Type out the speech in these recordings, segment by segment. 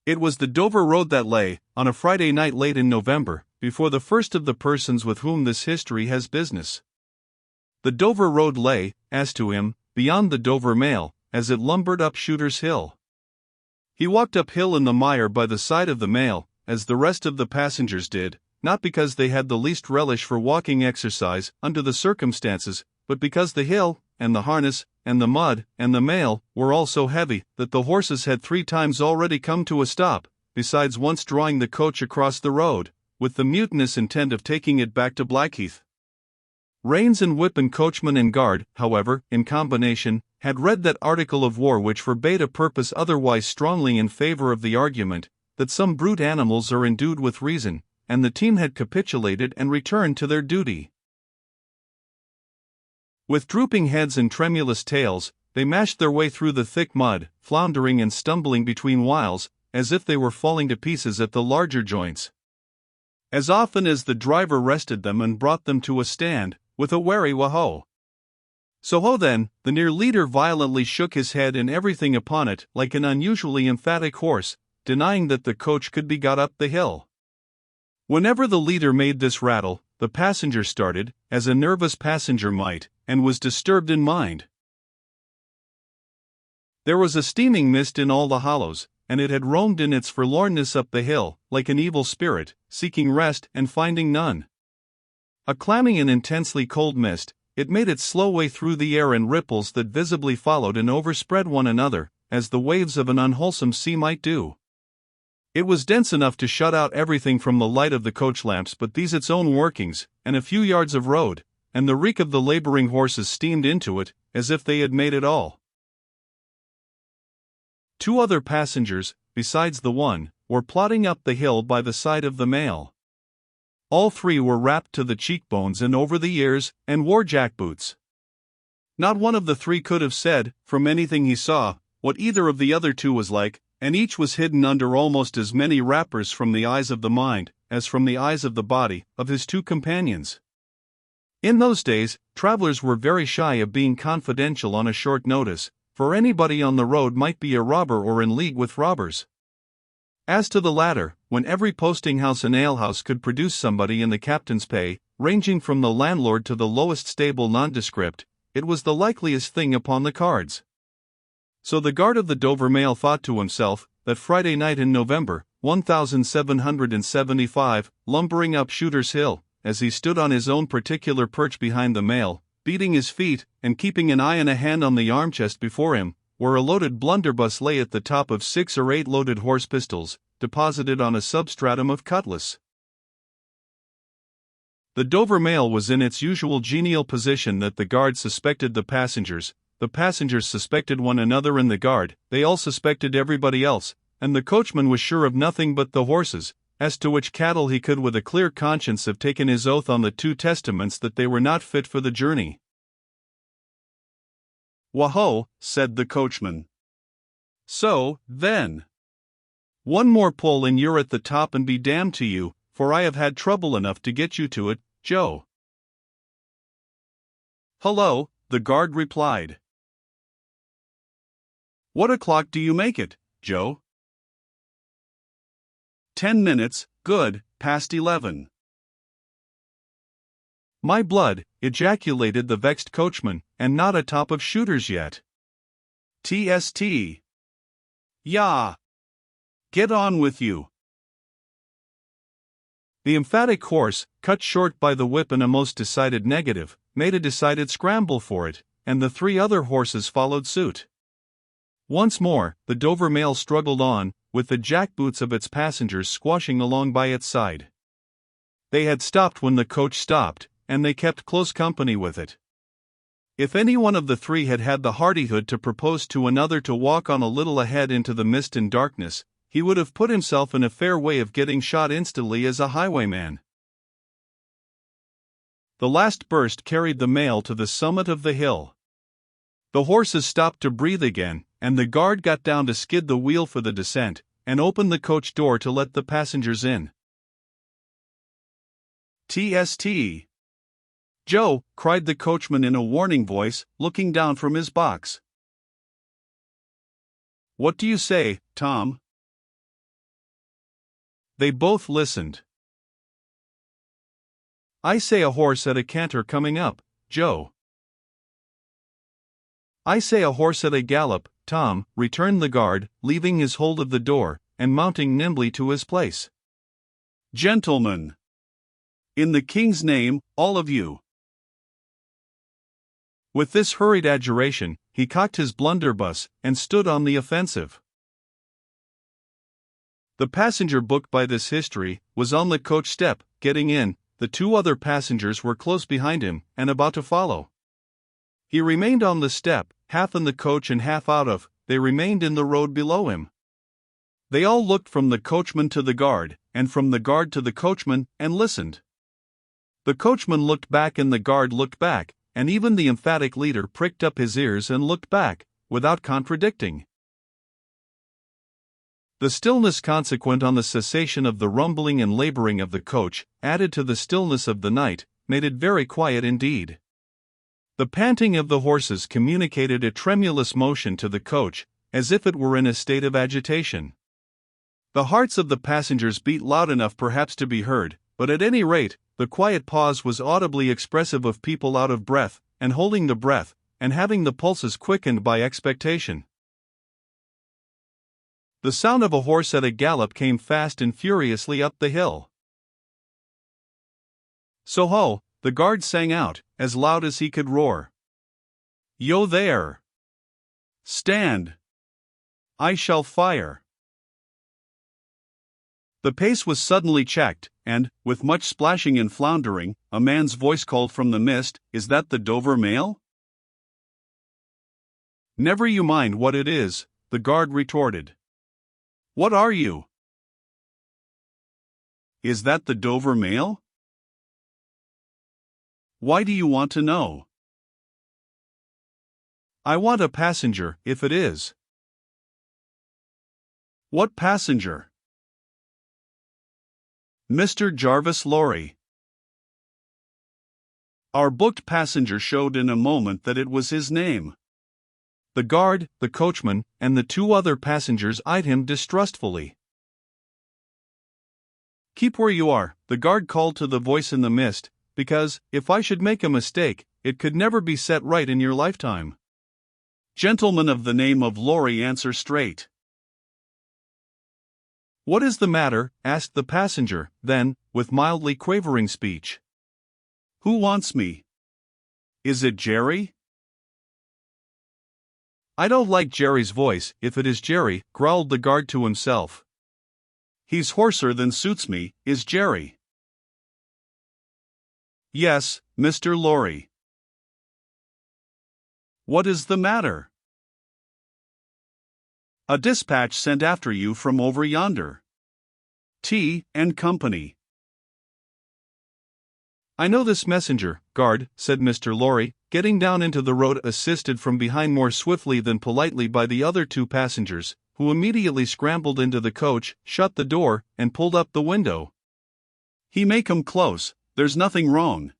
It was the Dover Road that lay, on a Friday night late in November, before the first of the persons with whom this history has business. The Dover Road lay, as to him, beyond the Dover Mail, as it lumbered up Shooter's Hill. He walked uphill in the mire by the side of the mail, as the rest of the passengers did, not because they had the least relish for walking exercise under the circumstances, but because the hill, and the harness, and the mud, and the mail, were all so heavy that the horses had 3 times already come to a stop, besides once drawing the coach across the road, with the mutinous intent of taking it back to Blackheath. Reins and whip and coachman and guard, however, in combination, had read that article of war which forbade a purpose otherwise strongly in favor of the argument that some brute animals are endued with reason, and the team had capitulated and returned to their duty. With drooping heads and tremulous tails, they mashed their way through the thick mud, floundering and stumbling between whiles, as if they were falling to pieces at the larger joints. As often as the driver rested them and brought them to a stand, with a wary wah-ho. So ho then, the near leader violently shook his head and everything upon it like an unusually emphatic horse, denying that the coach could be got up the hill. Whenever the leader made this rattle, the passenger started, as a nervous passenger might, and was disturbed in mind. There was a steaming mist in all the hollows, and it had roamed in its forlornness up the hill, like an evil spirit, seeking rest and finding none. A clammy and intensely cold mist, it made its slow way through the air in ripples that visibly followed and overspread one another, as the waves of an unwholesome sea might do. It was dense enough to shut out everything from the light of the coach lamps but these its own workings, and a few yards of road, and the reek of the laboring horses steamed into it, as if they had made it all. 2 other passengers, besides the one, were plodding up the hill by the side of the mail. All 3 were wrapped to the cheekbones and over the ears, and wore jackboots. Not one of the 3 could have said, from anything he saw, what either of the other 2 was like, and each was hidden under almost as many wrappers from the eyes of the mind, as from the eyes of the body, of his 2 companions. In those days, travelers were very shy of being confidential on a short notice, for anybody on the road might be a robber or in league with robbers. As to the latter, when every posting-house and alehouse could produce somebody in the captain's pay, ranging from the landlord to the lowest stable nondescript, it was the likeliest thing upon the cards. So the guard of the Dover Mail thought to himself, that Friday night in November, 1775, lumbering up Shooter's Hill, as he stood on his own particular perch behind the mail, beating his feet, and keeping an eye and a hand on the arm-chest before him, where a loaded blunderbuss lay at the top of 6 or 8 loaded horse pistols, deposited on a substratum of cutlass. The Dover Mail was in its usual genial position that the guard suspected the passengers suspected one another and the guard, they all suspected everybody else, and the coachman was sure of nothing but the horses, as to which cattle he could with a clear conscience have taken his oath on the 2 testaments that they were not fit for the journey. "Wah-ho," said the coachman. "So, then. One more pull and you're at the top and be damned to you, for I have had trouble enough to get you to it, Joe." "Hullo," the guard replied. "What o'clock do you make it, Joe?" 10 minutes, good, past 11. "My blood," ejaculated the vexed coachman, "and not a top of Shooters yet." "TST. Yah. Get on with you." The emphatic horse, cut short by the whip and a most decided negative, made a decided scramble for it, and the 3 other horses followed suit. Once more, the Dover Mail struggled on, with the jackboots of its passengers squashing along by its side. They had stopped when the coach stopped, and they kept close company with it. If any one of the 3 had had the hardihood to propose to another to walk on a little ahead into the mist and darkness, he would have put himself in a fair way of getting shot instantly as a highwayman. The last burst carried the mail to the summit of the hill. The horses stopped to breathe again, and the guard got down to skid the wheel for the descent, and opened the coach door to let the passengers in. "TST. Joe," cried the coachman in a warning voice, looking down from his box. "What do you say, Tom?" They both listened. "I say a horse at a canter coming up, Joe." "I say a horse at a gallop, Tom," returned the guard, leaving his hold of the door, and mounting nimbly to his place. "Gentlemen! In the king's name, all of you!" With this hurried adjuration, he cocked his blunderbuss, and stood on the offensive. The passenger booked by this history was on the coach step, getting in. The two other passengers were close behind him, and about to follow. He remained on the step, half in the coach and half out of. They remained in the road below him. They all looked from the coachman to the guard, and from the guard to the coachman, and listened. The coachman looked back and the guard looked back, and even the emphatic leader pricked up his ears and looked back, without contradicting. The stillness consequent on the cessation of the rumbling and laboring of the coach, added to the stillness of the night, made it very quiet indeed. The panting of the horses communicated a tremulous motion to the coach, as if it were in a state of agitation. The hearts of the passengers beat loud enough perhaps to be heard, but at any rate, the quiet pause was audibly expressive of people out of breath, and holding the breath, and having the pulses quickened by expectation. The sound of a horse at a gallop came fast and furiously up the hill. "So ho!" the guard sang out, as loud as he could roar. "Yo there! Stand! I shall fire!" The pace was suddenly checked, and, with much splashing and floundering, a man's voice called from the mist, "Is that the Dover mail?" "Never you mind what it is," the guard retorted. "What are you?" "Is that the Dover mail?" "Why do you want to know?" "I want a passenger, if it is." "What passenger?" "Mr. Jarvis Lorry." Our booked passenger showed in a moment that it was his name. The guard, the coachman, and the two other passengers eyed him distrustfully. "Keep where you are," the guard called to the voice in the mist, "because, if I should make a mistake, it could never be set right in your lifetime. Gentlemen of the name of Lorry, answer straight." "What is the matter?" asked the passenger, then, with mildly quavering speech. "Who wants me? Is it Jerry?" "I don't like Jerry's voice, if it is Jerry," growled the guard to himself. "He's hoarser than suits me, is Jerry." "Yes, Mr. Lorry." "What is the matter?" "A dispatch sent after you from over yonder. T and Company." "I know this messenger, guard," said Mr. Lorry, getting down into the road, assisted from behind more swiftly than politely by the other two passengers, who immediately scrambled into the coach, shut the door, and pulled up the window. "He may come close, there's nothing wrong."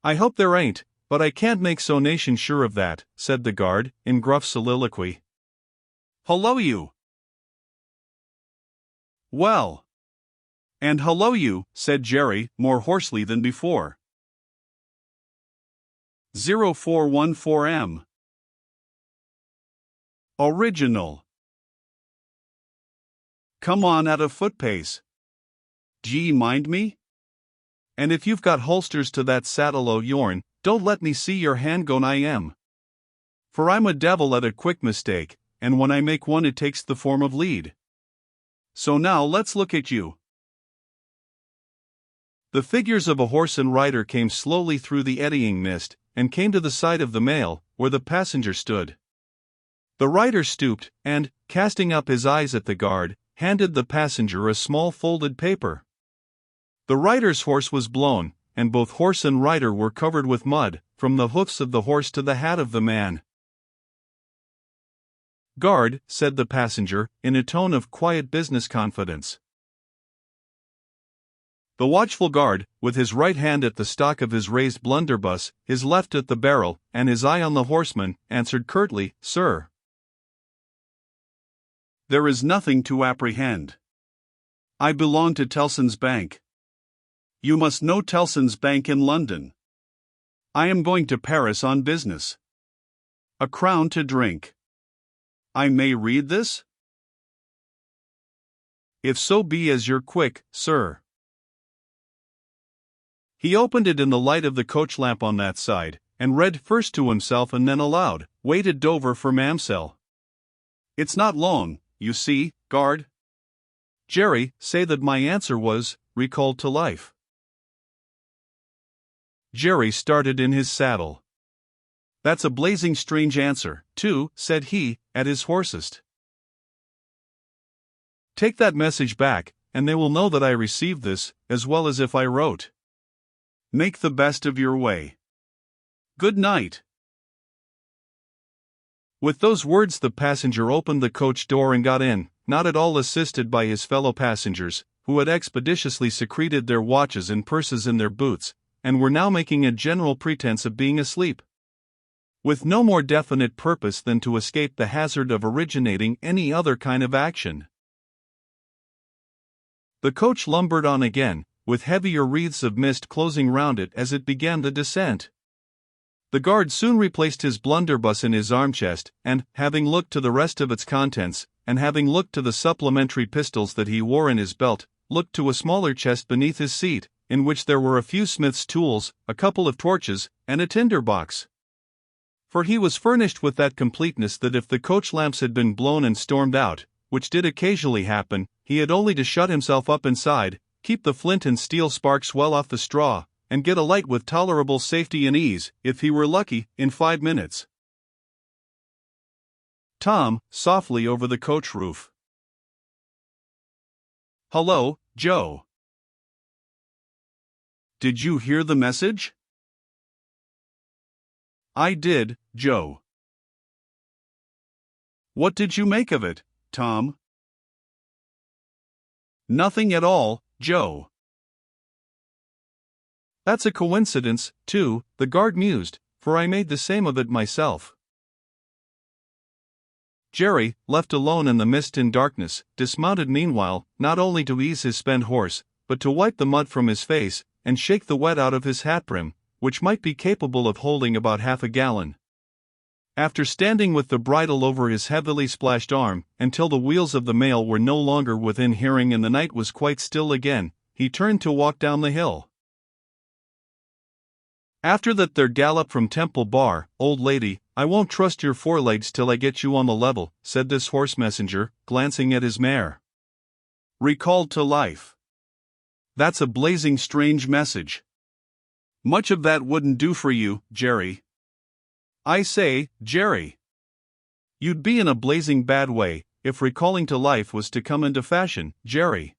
"I hope there ain't, but I can't make so nation sure of that," said the guard, in gruff soliloquy. "Hullo you!" "Well!" "And hullo you," said Jerry, more hoarsely than before. 0414M. Original. Come on at a foot pace. D'ye mind me? And if you've got holsters to that saddle o' yourn, don't let me see your hand goin' I am. For I'm a devil at a quick mistake, and when I make one it takes the form of lead. So now let's look at you. The figures of a horse and rider came slowly through the eddying mist, and came to the side of the mail, where the passenger stood. The rider stooped, and, casting up his eyes at the guard, handed the passenger a small folded paper. The rider's horse was blown, and both horse and rider were covered with mud, from the hoofs of the horse to the hat of the man. "Guard," said the passenger, in a tone of quiet business confidence. The watchful guard, with his right hand at the stock of his raised blunderbuss, his left at the barrel, and his eye on the horseman, answered curtly, "Sir." "There is nothing to apprehend." I belong to Tellson's Bank. You must know Tellson's Bank in London. I am going to Paris on business. A crown to drink. I may read this? If so be as you're quick, sir. He opened it in the light of the coach lamp on that side, and read first to himself and then aloud, "Wait at Dover for Mamselle. It's not long, you see, guard." Jerry, say that my answer was, recalled to life. Jerry started in his saddle. That's a blazing strange answer, too, said he, at his hoarsest. Take that message back, and they will know that I received this, as well as if I wrote. Make the best of your way. Good night. With those words the passenger opened the coach door and got in, not at all assisted by his fellow passengers, who had expeditiously secreted their watches and purses in their boots, and were now making a general pretense of being asleep, with no more definite purpose than to escape the hazard of originating any other kind of action. The coach lumbered on again, with heavier wreaths of mist closing round it as it began the descent. The guard soon replaced his blunderbuss in his arm-chest, and, having looked to the rest of its contents, and having looked to the supplementary pistols that he wore in his belt, looked to a smaller chest beneath his seat, in which there were a few smith's tools, a couple of torches, and a tinder-box. For he was furnished with that completeness that if the coach lamps had been blown and stormed out, which did occasionally happen, he had only to shut himself up inside, keep the flint and steel sparks well off the straw, and get a light with tolerable safety and ease, if he were lucky, in 5 minutes. Tom, softly over the coach roof. Hullo, Joe. Did you hear the message? I did, Joe. What did you make of it, Tom? Nothing at all, Joe. That's a coincidence, too, the guard mused, for I made the same of it myself. Jerry, left alone in the mist and darkness, dismounted meanwhile, not only to ease his spent horse, but to wipe the mud from his face, and shake the wet out of his hat brim, which might be capable of holding about half a gallon. After standing with the bridle over his heavily splashed arm, until the wheels of the mail were no longer within hearing and the night was quite still again, he turned to walk down the hill. After that there gallop from Temple Bar, old lady, I won't trust your forelegs till I get you on the level, said this horse messenger, glancing at his mare. Recalled to life. That's a blazing strange message. Much of that wouldn't do for you, Jerry. I say, Jerry. You'd be in a blazing bad way, if recalling to life was to come into fashion, Jerry.